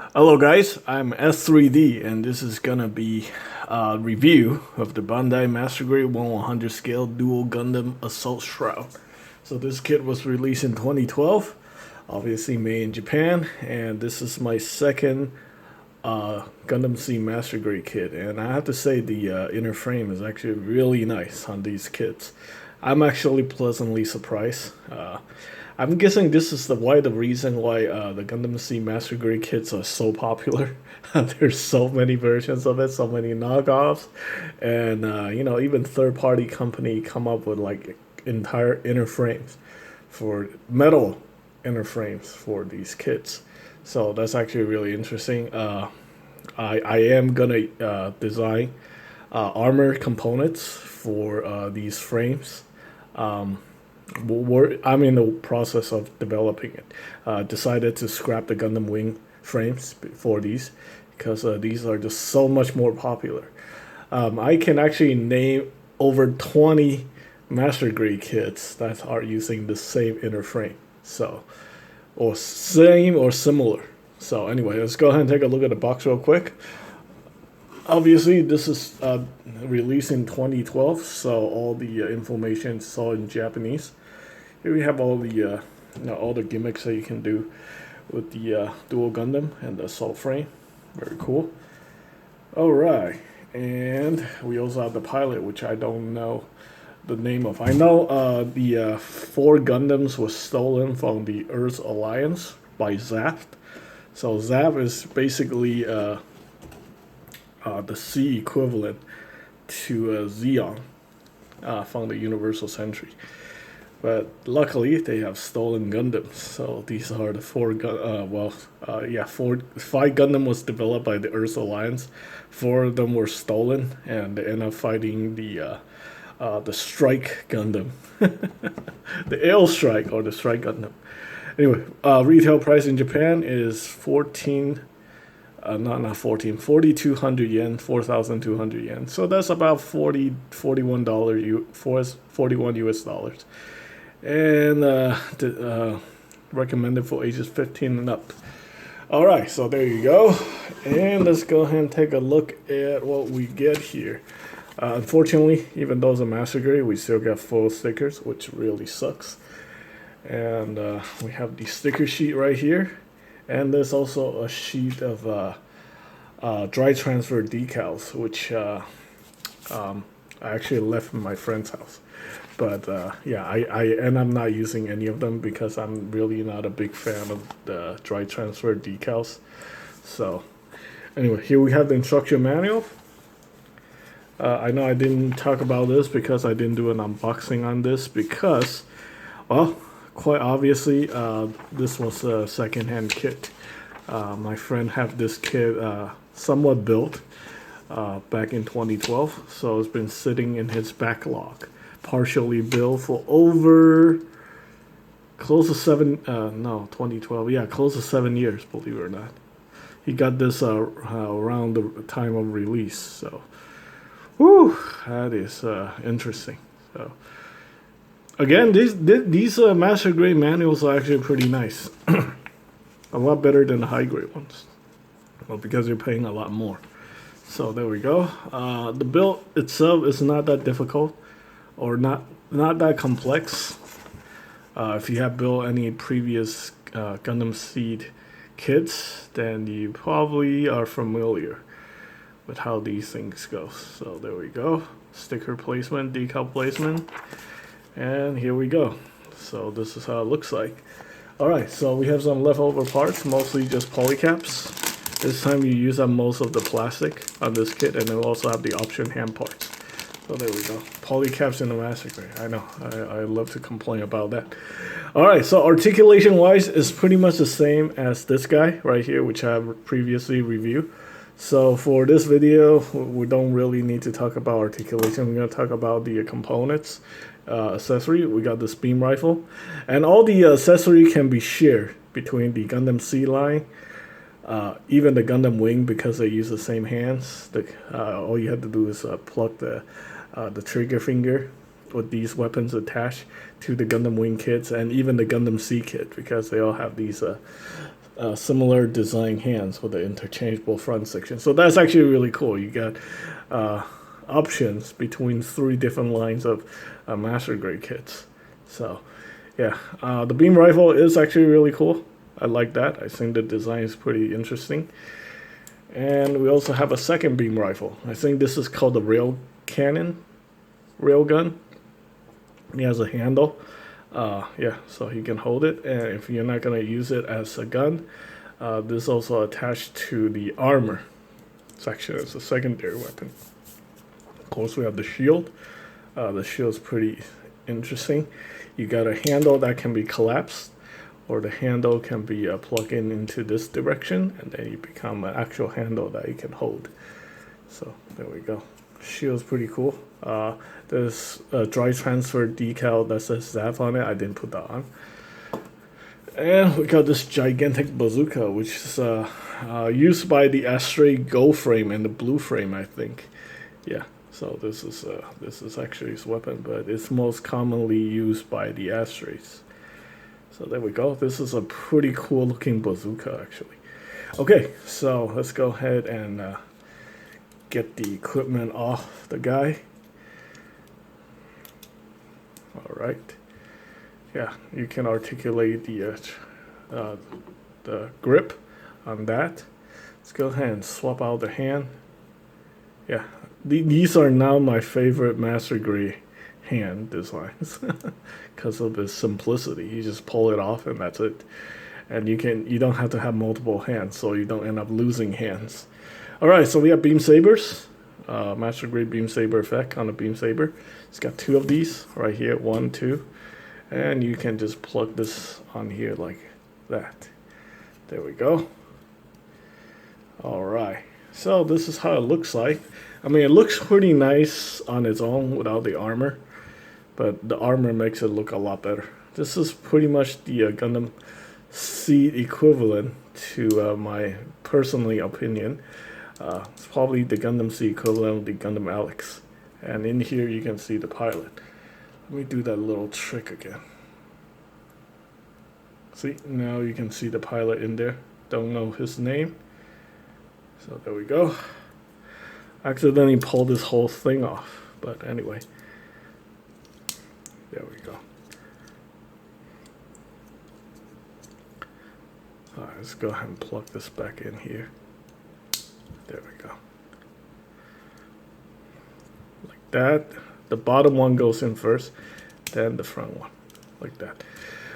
Hello guys, I'm S3D and this is gonna be a review of the Bandai Master Grade 1/100 scale Duel Gundam Assault Shroud. So this kit was released in 2012, obviously made in Japan, and this is my second Gundam C Master Grade kit, and I have to say the inner frame is actually really nice on these kits. I'm actually pleasantly surprised. I'm guessing this is the reason why the Gundam C Master Grade kits are so popular. There's so many versions of it, so many knockoffs, and even third-party company come up with like entire inner frames for metal inner frames for these kits. So that's actually really interesting. I am gonna design armor components for these frames. I'm in the process of developing it. Decided to scrap the Gundam wing frames for these because these are just so much more popular. I can actually name over 20 Master Grade kits that are using the same inner frame. So, or same or similar. So anyway, let's go ahead and take a look at the box real quick. Obviously, this is released in 2012, so all the information is all in Japanese. Here we have all the gimmicks that you can do with the Dual Gundam and the assault frame. Very cool. All right, and we also have the pilot, which I don't know the name of. I know the 4 Gundams was stolen from the Earth Alliance by Zap. So Zap is basically the C equivalent to Xeon from the Universal Century. But luckily, they have stolen Gundams. So these are the 5 Gundam was developed by the Earth Alliance. 4 of them were stolen, and they end up fighting the Strike Gundam, the Ale Strike or the Strike Gundam. Anyway, retail price in Japan is 4,200 yen, 4,200 yen. So that's about $41 US dollars. And recommended for ages 15 and up. All right, so there you go. And let's go ahead and take a look at what we get here. Unfortunately, even though it's a Master Grade, we still got full stickers, which really sucks. And we have the sticker sheet right here. And there's also a sheet of dry transfer decals, which I actually left in my friend's house. But I'm not using any of them because I'm really not a big fan of the dry transfer decals. So anyway, here we have the instruction manual. I know I didn't talk about this because I didn't do an unboxing on this because, well, quite obviously, this was a second-hand kit. My friend had this kit somewhat built back in 2012, so it's been sitting in his backlog, partially built for over close to 7 years, believe it or not. He got this around the time of release, so whew, that is interesting. So again, these Master Grade manuals are actually pretty nice. A lot better than the high grade ones. Well, because you're paying a lot more. So there we go. The build itself is not that difficult or not that complex. If you have built any previous Gundam Seed kits, then you probably are familiar with how these things go. So there we go. Sticker placement, decal placement. And here we go. So this is how it looks like. Alright, so we have some leftover parts, mostly just polycaps. This time you use up most of the plastic on this kit, and then we also have the option hand parts. So there we go. Polycaps in the Master Grade. I know, I love to complain about that. Alright, so articulation wise is pretty much the same as this guy right here, which I have previously reviewed. So for this video, we don't really need to talk about articulation. We're going to talk about the components. Accessory, we got this beam rifle, and all the accessory can be shared between the Gundam C line, even the Gundam wing, because they use the same hands. All you have to do is plug the trigger finger with these weapons attached to the Gundam wing kits, and even the Gundam C kit, because they all have these similar design hands with the interchangeable front section. So that's actually really cool. You got options between 3 different lines of Master Grade kits. So yeah, the beam rifle is actually really cool. I like that. I think the design is pretty interesting. And we also have a second beam rifle. I think this is called the rail gun. He has a handle. Yeah, so he can hold it. And if you're not going to use it as a gun, this is also attached to the armor section as a secondary weapon. Of course, we have the shield. The shield's pretty interesting. You got a handle that can be collapsed, or the handle can be plugged in into this direction, and then you become an actual handle that you can hold. So there we go. Shield's pretty cool. There's a dry transfer decal that says ZAF on it. I didn't put that on. And we got this gigantic bazooka, which is used by the Astray Gold frame and the blue frame, I think. Yeah. So this is actually his weapon, but it's most commonly used by the Astrays. So there we go. This is a pretty cool looking bazooka, actually. Okay, so let's go ahead and get the equipment off the guy. All right. Yeah, you can articulate the grip on that. Let's go ahead and swap out the hand. Yeah, these are now my favorite Master Grade hand designs because of its simplicity. You just pull it off and that's it. And you don't have to have multiple hands, so you don't end up losing hands. All right, so we have beam sabers, Master Grade beam saber effect on a beam saber. It's got 2 of these right here, 1, 2, and you can just plug this on here like that. There we go. All right, so this is how it looks like. I mean, it looks pretty nice on its own without the armor, but the armor makes it look a lot better. This is pretty much the Gundam Seed equivalent to my personally opinion. It's probably the Gundam Seed equivalent of the Gundam Alex. And in here you can see the pilot. Let me do that little trick again. See, now you can see the pilot in there. Don't know his name. So there we go. Accidentally pulled this whole thing off, but anyway, there we go. All right, let's go ahead and plug this back in here. There we go. Like that. The bottom one goes in first, then the front one, like that.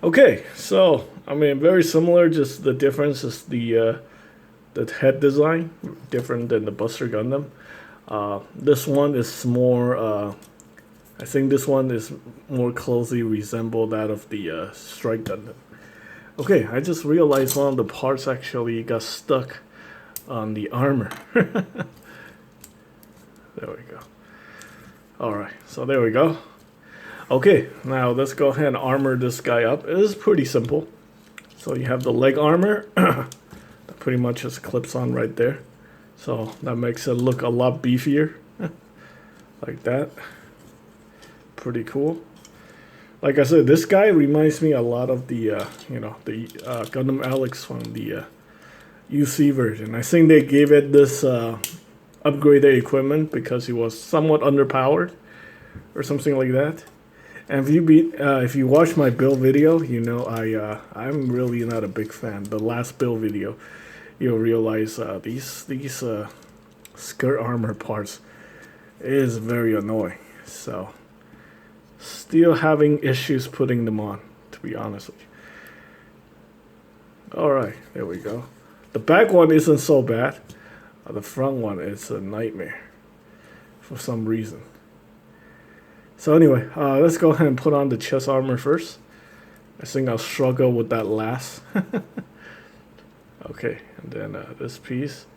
Okay, so I mean, very similar. Just the difference is the head design, different than the Buster Gundam. This one is more, I think this one is more closely resemble that of the Strike Gundam. Okay, I just realized one of the parts actually got stuck on the armor. There we go. Alright, so there we go. Okay, now let's go ahead and armor this guy up. It is pretty simple. So you have the leg armor. That pretty much just clips on right there. So that makes it look a lot beefier. Like that. Pretty cool. Like I said, this guy reminds me a lot of the, Gundam Alex from the UC version. I think they gave it this upgraded equipment because he was somewhat underpowered or something like that. And if you watch my build video, you know I'm really not a big fan. The last build video, you'll realize these skirt armor parts is very annoying. So still having issues putting them on, to be honest with you. Alright, there we go. The back one isn't so bad. The front one is a nightmare for some reason. So anyway, let's go ahead and put on the chest armor first. I think I'll struggle with that last. Okay, and then this piece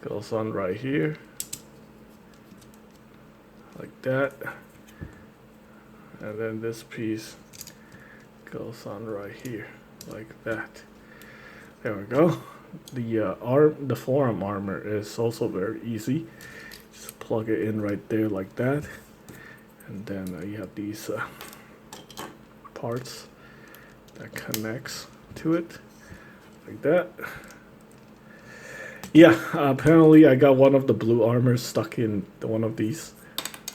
goes on right here. Like that. And then this piece goes on right here, like that. There we go. The forearm armor is also very easy. Just plug it in right there like that. And then you have these parts that connects to it. like that. Yeah, apparently I got one of the blue armors stuck in one of these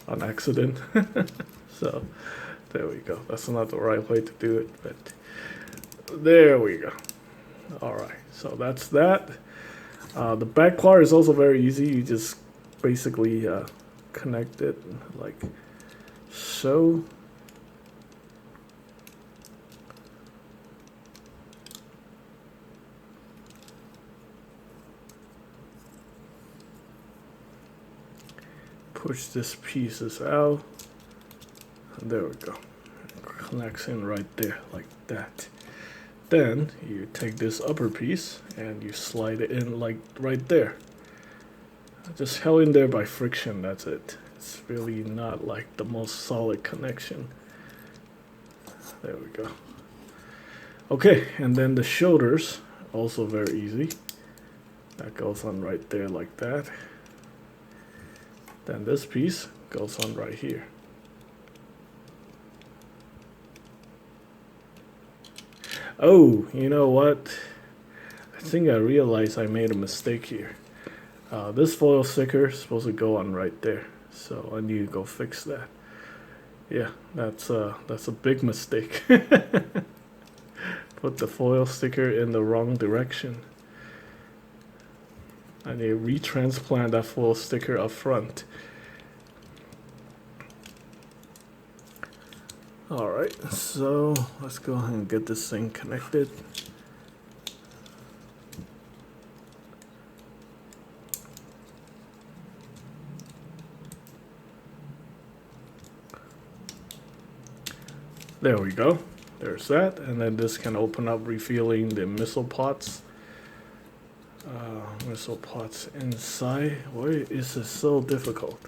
on accident. So there we go. That's not the right way to do it, but there we go. All right, so that's that. The back part is also very easy. You just basically connect it like so. Push this pieces out. And there we go. It connects in right there like that. Then you take this upper piece and you slide it in like right there. Just held in there by friction, that's it. It's really not like the most solid connection. There we go. Okay, and then the shoulders, also very easy. That goes on right there like that. Then this piece goes on right here. Oh, you know what? I think I realized I made a mistake here. This foil sticker is supposed to go on right there, so I need to go fix that. Yeah, that's a big mistake. Put the foil sticker in the wrong direction. I need to retransplant that foil sticker up front. Alright, so let's go ahead and get this thing connected. There we go. There's that. And then this can open up, revealing the missile pods. Missile pods inside. Why is this so difficult?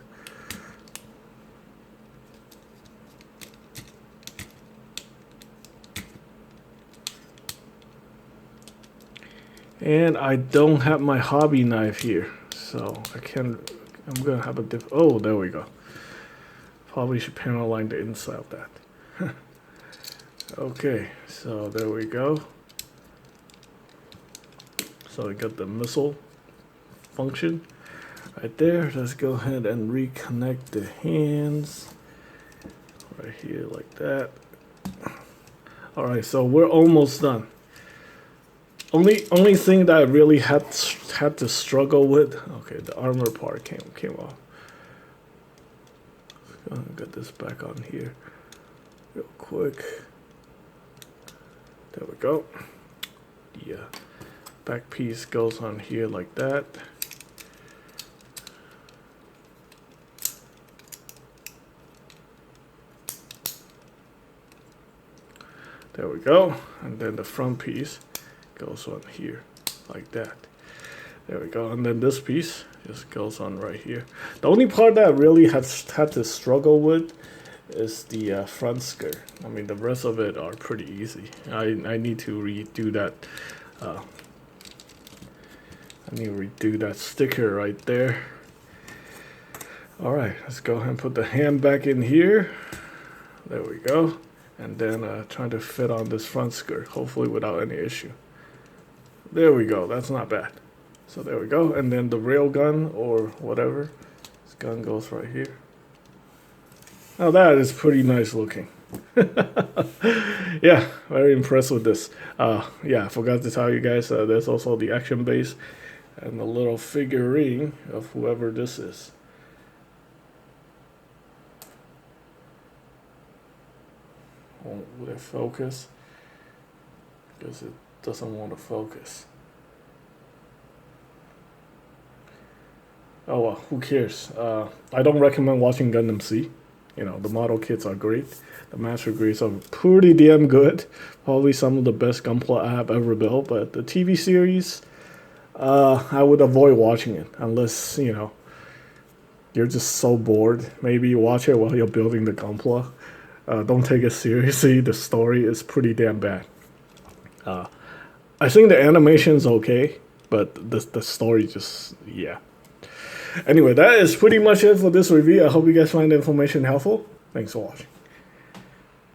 And I don't have my hobby knife here, so I'm gonna have a oh, there we go. Probably should panel line the inside of that. Okay, so there we go. So we got the missile function right there. Let's go ahead and reconnect the hands right here like that. All right, so we're almost done. Only thing that I really had to struggle with. Okay, the armor part came off. Let's go ahead and get this back on here real quick. There we go. Yeah, back piece goes on here like that. There we go. And then the front piece goes on here like that. There we go. And then this piece just goes on right here. The only part that I really had to struggle with is the front skirt. I mean, the rest of it are pretty easy. I need to redo that. I need to redo that sticker right there. All right, let's go ahead and put the hand back in here. There we go. And then trying to fit on this front skirt, hopefully without any issue. There we go. That's not bad. So there we go. And then the rail gun or whatever, this gun goes right here. Now that is pretty nice looking. Yeah, very impressed with this. Yeah, I forgot to tell you guys, there's also the action base and the little figurine of whoever this is. Will it focus? Because it doesn't want to focus. Oh well, who cares? I don't recommend watching Gundam C. You know, the model kits are great. The Master Grades are pretty damn good. Probably some of the best Gunpla I have ever built. But the TV series, I would avoid watching it unless, you know, you're just so bored. Maybe you watch it while you're building the Gunpla. Don't take it seriously. The story is pretty damn bad. I think the animation's okay, but the story just, yeah. Anyway, that is pretty much it for this review. I hope you guys find the information helpful. Thanks for watching.